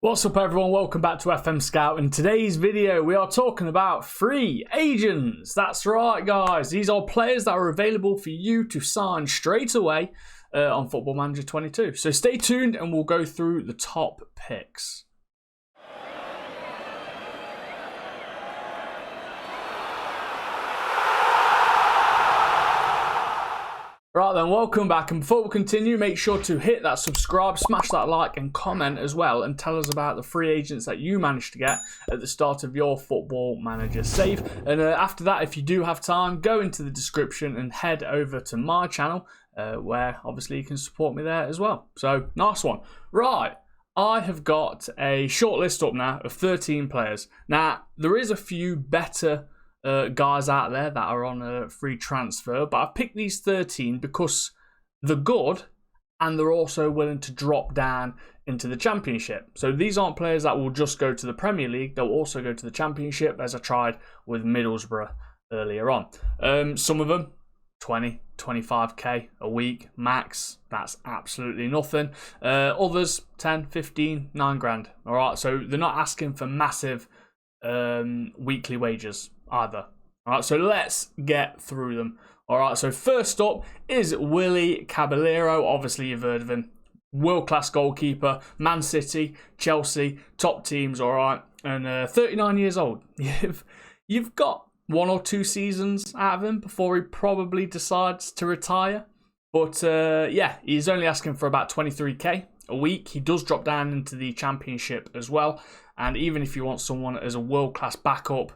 What's up everyone, welcome back to FM Scout. In today's video we are talking about free agents. That's right guys, these are players that are available for you to sign straight away on Football Manager 22. So stay tuned and we'll go through the top picks. Right then, welcome back, and before we continue, make sure to hit that subscribe, smash that like and comment as well, and tell us about the free agents that you managed to get at the start of your Football Manager save. And after that, if you do have time, go into the description and head over to my channel, where obviously you can support me there as well. So, nice one. Right, I have got a short list up now of 13 players. Now, there is a few better guys out there that are on a free transfer, but I've picked these 13 because they're good and they're also willing to drop down into the Championship. So these aren't players that will just go to the Premier League, they'll also go to the Championship, as I tried with Middlesbrough earlier on. Some of them 20, 25k a week max, that's absolutely nothing. Others 10, 15, 9 grand. All right, so they're not asking for massive weekly wages either. All right, so let's get through them. All right, so first up is Willie Caballero. Obviously, you've heard of him. World-class goalkeeper, Man City, Chelsea, top teams. All right, and 39 years old. You've got 1 or 2 seasons out of him before he probably decides to retire. But yeah, he's only asking for about 23k a week. He does drop down into the Championship as well. And even if you want someone as a world-class backup,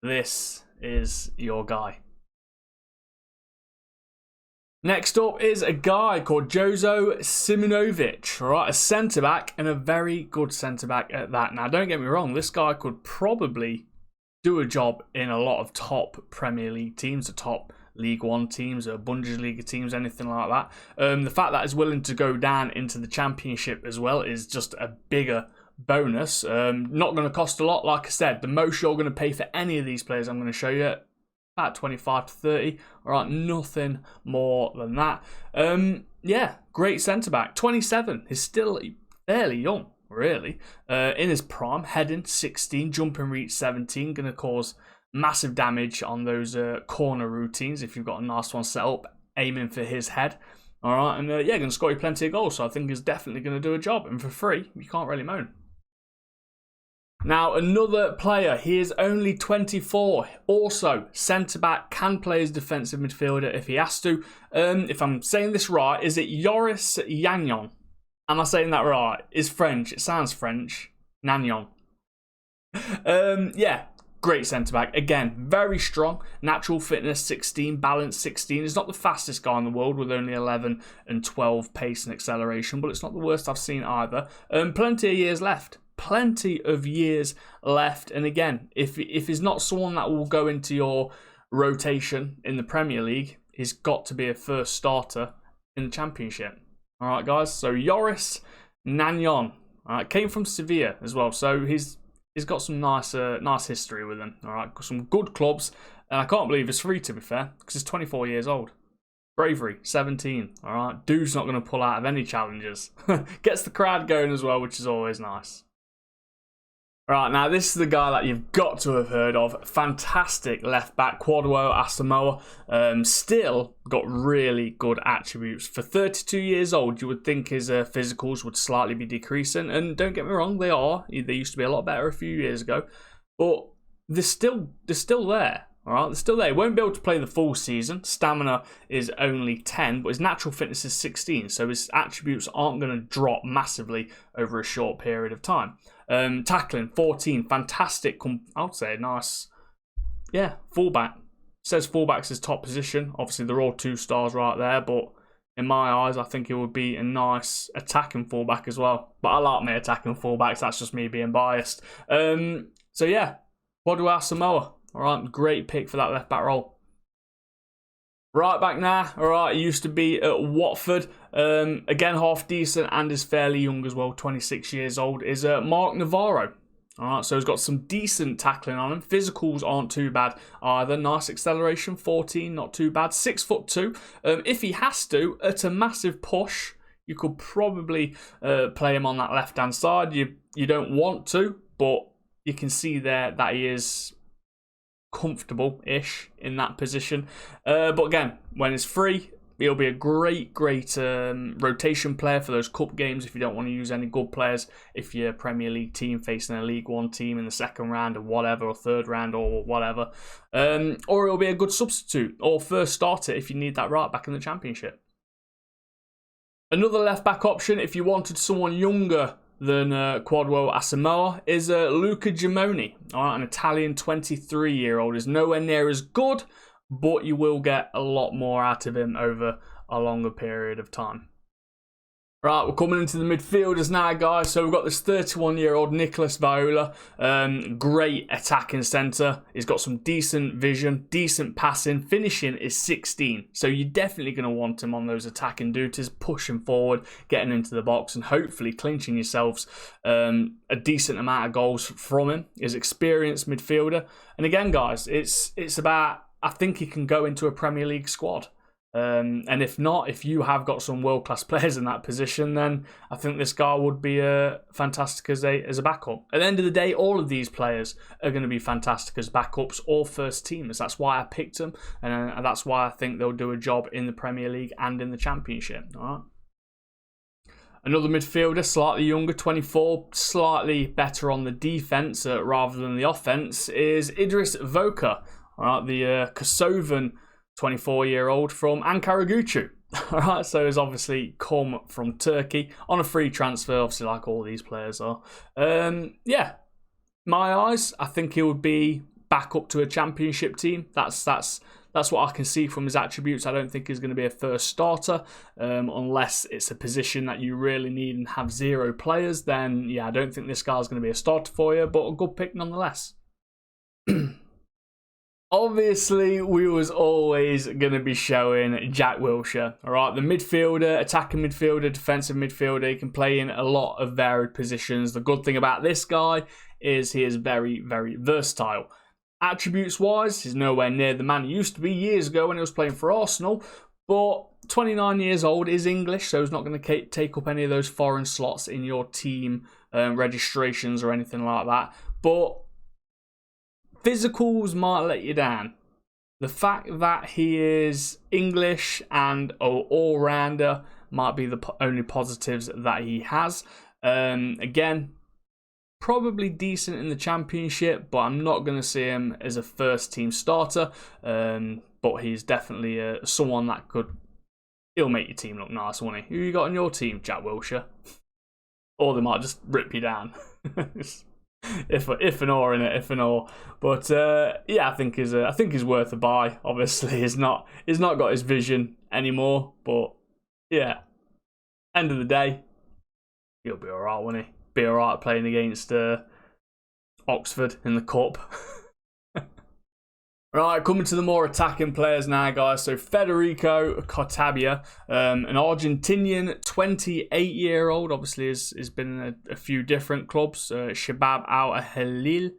this is your guy. Next up is a guy called Jozo Siminovich, right? A centre-back, and a very good centre-back at that. Now, don't get me wrong, this guy could probably do a job in a lot of top Premier League teams, the top League One teams, or Bundesliga teams, anything like that. The fact that he's willing to go down into the Championship as well is just a bigger bonus. Not going to cost a lot. Like I said, the most you're going to pay for any of these players I'm going to show you, about 25 to 30. All right, nothing more than that. Yeah, great centre-back. 27. He's still fairly young, really. In his prime, heading 16, jumping reach 17, going to cause massive damage on those corner routines if you've got a nice one set up, aiming for his head. All right, and yeah, going to score you plenty of goals, so I think he's definitely going to do a job. And for free, you can't really moan. Now, another player, he is only 24, also centre-back, can play as defensive midfielder if he has to. If I'm saying this right, is it Joris Nanyon? Am I saying that right? It's French, it sounds French. Nanyon. Yeah, great centre-back. Again, very strong, natural fitness 16, balance 16. He's not the fastest guy in the world with only 11 and 12 pace and acceleration, but it's not the worst I've seen either. Plenty of years left. Plenty of years left, and again, if he's not someone that will go into your rotation in the Premier League, he's got to be a first starter in the Championship. All right, guys. So Joris Nanyon, all right, came from Sevilla as well, so he's got some nice history with him. All right, some good clubs, and I can't believe it's free, to be fair, because he's 24 years old. Bravery, 17. All right, dude's not going to pull out of any challenges. Gets the crowd going as well, which is always nice. Right, now this is the guy that you've got to have heard of. Fantastic left back, Quadwo Asamoah. Still got really good attributes. For 32 years old, you would think his physicals would slightly be decreasing. And don't get me wrong, they are. They used to be a lot better a few years ago. But they're still there. All right, they're still there. He won't be able to play the full season. Stamina is only 10, but his natural fitness is 16. So his attributes aren't going to drop massively over a short period of time. Tackling, 14. Fantastic. I would say nice. Yeah, fullback. Says fullback's his top position. Obviously, they're all 2 stars right there, but in my eyes, I think it would be a nice attacking fullback as well. But I like my attacking fullbacks. That's just me being biased. So yeah, Quadwo Asamoah. All right, great pick for that left back role. Right back now, all right, he used to be at Watford. Again, half decent and is fairly young as well, 26 years old, is Mark Navarro. All right, so he's got some decent tackling on him. Physicals aren't too bad either. Nice acceleration, 14, not too bad. 6'2". If he has to, at a massive push, You could probably play him on that left-hand side. You don't want to, but you can see there that he is comfortable-ish in that position. But again, when it's free, he'll be a great rotation player for those cup games if you don't want to use any good players. If you're a Premier League team facing a League One team in the second round or whatever, or third round or whatever. Or he'll be a good substitute or first starter if you need that right back in the Championship. Another left-back option, if you wanted someone younger than Quadwo Asamoah, is Luca Gimoni. An Italian 23-year-old. Is nowhere near as good, but you will get a lot more out of him over a longer period of time. Right, we're coming into the midfielders now, guys. So we've got this 31-year-old Nicolas Viola. Great attacking centre. He's got some decent vision, decent passing. Finishing is 16. So you're definitely going to want him on those attacking duties, pushing forward, getting into the box, and hopefully clinching yourselves a decent amount of goals from him. He's experienced midfielder. And again, guys, it's about, I think he can go into a Premier League squad. And if not, if you have got some world-class players in that position, then I think this guy would be fantastic as a backup. At the end of the day, all of these players are going to be fantastic as backups or first teamers. That's why I picked them, and that's why I think they'll do a job in the Premier League and in the Championship. All right. Another midfielder, slightly younger, 24, slightly better on the defence rather than the offence, is Idris Voka, all right, the Kosovan 24-year-old from Ankara. All right, so he's obviously come from Turkey on a free transfer, obviously like all these players are. Yeah, my eyes, I think he would be back up to a Championship team. That's what I can see from his attributes. I don't think he's going to be a first starter unless it's a position that you really need and have zero players. Then yeah, I don't think this guy's going to be a starter for you, but a good pick nonetheless. Obviously, we was always going to be showing Jack Wilshere. All right, the midfielder, attacking midfielder, defensive midfielder. He can play in a lot of varied positions. The good thing about this guy is he is very, very versatile. Attributes-wise, he's nowhere near the man he used to be years ago when he was playing for Arsenal. But 29 years old, is English, so he's not going to take up any of those foreign slots in your team registrations or anything like that. But physicals might let you down. The fact that he is English and an all-rounder might be the only positives that he has. Again, probably decent in the Championship, but I'm not going to see him as a first-team starter. But he's definitely someone that he'll make your team look nice, won't he? Who you got on your team, Jack Wilshere? Or they might just rip you down. if an or in it, if an or. But yeah, I think he's worth a buy. Obviously, he's not got his vision anymore. But yeah, end of the day, he'll be alright, won't he? Be alright playing against Oxford in the cup. Right, coming to the more attacking players now, guys. So Federico Cartabia, an Argentinian 28-year-old, obviously has been in a few different clubs. Shabab Al-Ahli.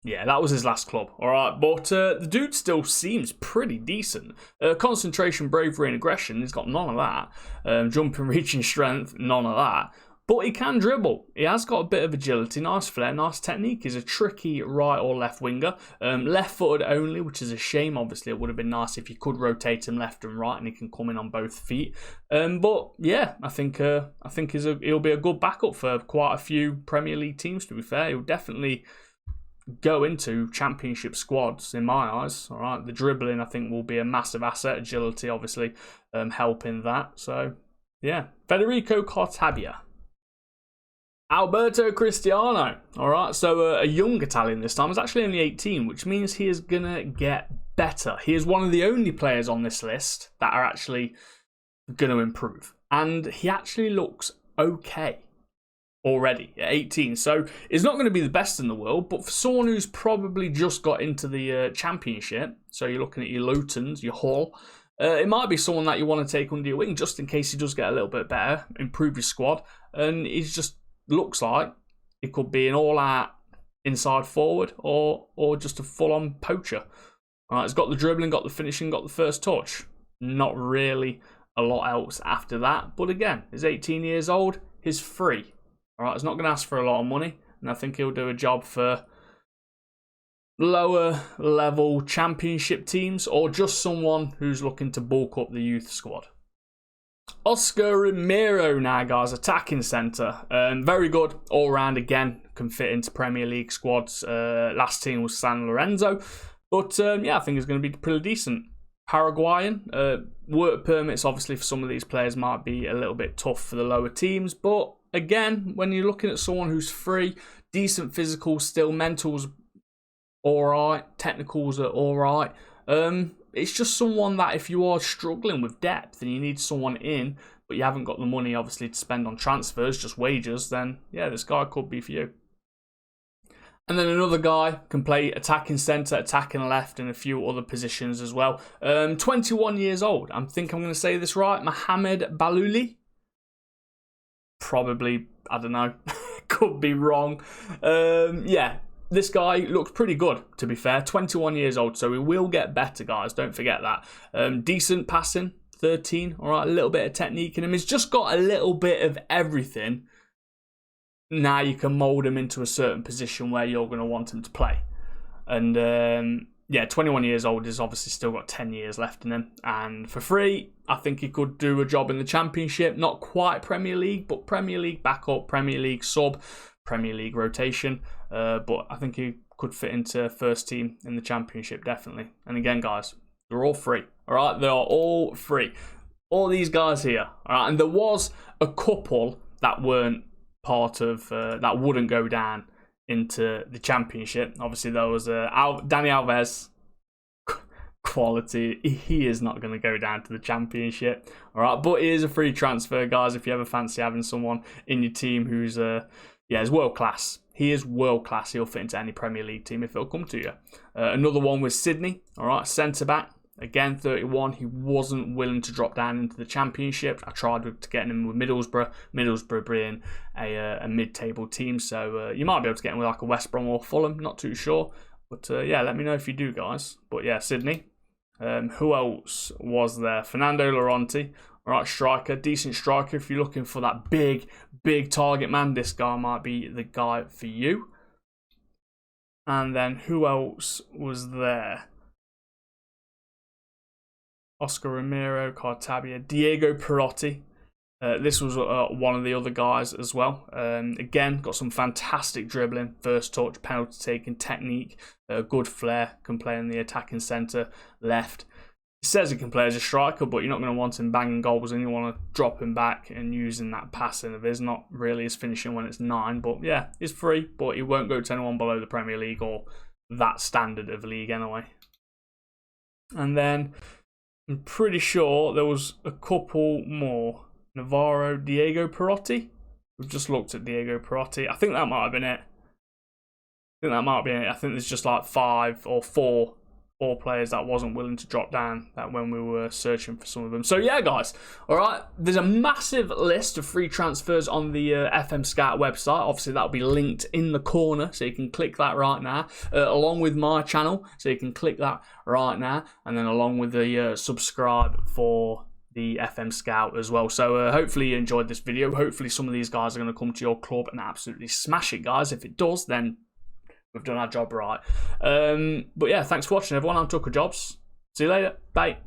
Yeah, that was his last club. All right, but the dude still seems pretty decent. Concentration, bravery, and aggression, he's got none of that. Jumping, reaching, strength, none of that. But he can dribble. He has got a bit of agility, nice flair, nice technique. He's a tricky right or left winger. Left-footed only, which is a shame. Obviously, it would have been nice if you could rotate him left and right and he can come in on both feet. But yeah, I think he'll be a good backup for quite a few Premier League teams, to be fair. He'll definitely go into Championship squads, in my eyes. All right, the dribbling, I think, will be a massive asset. Agility, obviously, helping that. So yeah, Federico Cartabia. Alberto Cristiano, all right, so a young Italian this time. He's actually only 18, which means he is going to get better. He is one of the only players on this list that are actually going to improve. And he actually looks okay already at 18. So he's not going to be the best in the world, but for someone who's probably just got into the Championship, so you're looking at your Lutons, your Hull, it might be someone that you want to take under your wing just in case he does get a little bit better, improve your squad, and he's just looks like it could be an all-out inside forward or just a full-on poacher. He's got the dribbling, got the finishing, got the first touch. Not really a lot else after that. But again, he's 18 years old. He's free. All right, he's not going to ask for a lot of money, and I think he'll do a job for lower level championship teams or just someone who's looking to bulk up the youth squad. Oscar Ramiro now, guys, attacking centre. Very good all round. Again, can fit into Premier League squads. Last team was San Lorenzo, but yeah, I think it's going to be pretty decent. Paraguayan. Work permits, obviously, for some of these players might be a little bit tough for the lower teams, but again, when you're looking at someone who's free, decent physical, still mentals alright, technicals are alright. It's just someone that if you are struggling with depth and you need someone in, but you haven't got the money obviously to spend on transfers, just wages, then yeah, this guy could be for you. And then another guy can play attacking centre, attacking left, and a few other positions as well. 21 years old. I think I'm going to say this right. Mohamed Balouli. Probably, I don't know. Could be wrong. Yeah. This guy looks pretty good, to be fair. 21 years old, so he will get better, guys. Don't forget that. Decent passing, 13. All right, a little bit of technique in him. He's just got a little bit of everything. Now you can mould him into a certain position where you're going to want him to play. And yeah, 21 years old is obviously still got 10 years left in him. And for free, I think he could do a job in the Championship. Not quite Premier League, but Premier League backup, Premier League sub, Premier League rotation. But I think he could fit into first team in the Championship, definitely. And again, guys, they're all free. All right, they are all free. All these guys here. All right, and there was a couple that weren't part of, that wouldn't go down into the Championship. Obviously, there was Dani Alves. Quality. He is not going to go down to the Championship. All right, but it is a free transfer, guys, if you ever fancy having someone in your team who's yeah, is world class. He is world class. He'll fit into any Premier League team if it'll come to you. Another one was Sydney. All right, centre back. Again, 31. He wasn't willing to drop down into the Championship. I tried to get him with Middlesbrough. Middlesbrough being a mid-table team, so you might be able to get him with like a West Brom or Fulham. Not too sure, but yeah, let me know if you do, guys. But yeah, Sydney. Who else was there? Fernando Laurenti. All right, striker, decent striker. If you're looking for that big target man, this guy might be the guy for you. And then who else was there? Oscar Ramiro, Cartabia, Diego Perotti. This was one of the other guys as well. Again, got some fantastic dribbling, first touch, penalty taking, technique, good flair, can play in the attacking centre, left. He says he can play as a striker, but you're not going to want him banging goals and you want to drop him back and using that passing of his. Not really his finishing when it's 9, but yeah, he's free, but he won't go to anyone below the Premier League or that standard of league anyway. And then I'm pretty sure there was a couple more. Navarro, Diego Perotti. We've just looked at Diego Perotti. I think that might have been it. I think there's just like 5 or 4 players that wasn't willing to drop down that when we were searching for some of them. So yeah, guys, all right, there's a massive list of free transfers on the FM Scout website. Obviously that'll be linked in the corner, so you can click that right now, along with my channel, so you can click that right now, and then along with the subscribe for the FM Scout as well. So hopefully you enjoyed this video. Hopefully some of these guys are going to come to your club and absolutely smash it, guys. If it does, then we've done our job right. But yeah, thanks for watching, everyone. I'm Tooka Jobs. See you later. Bye.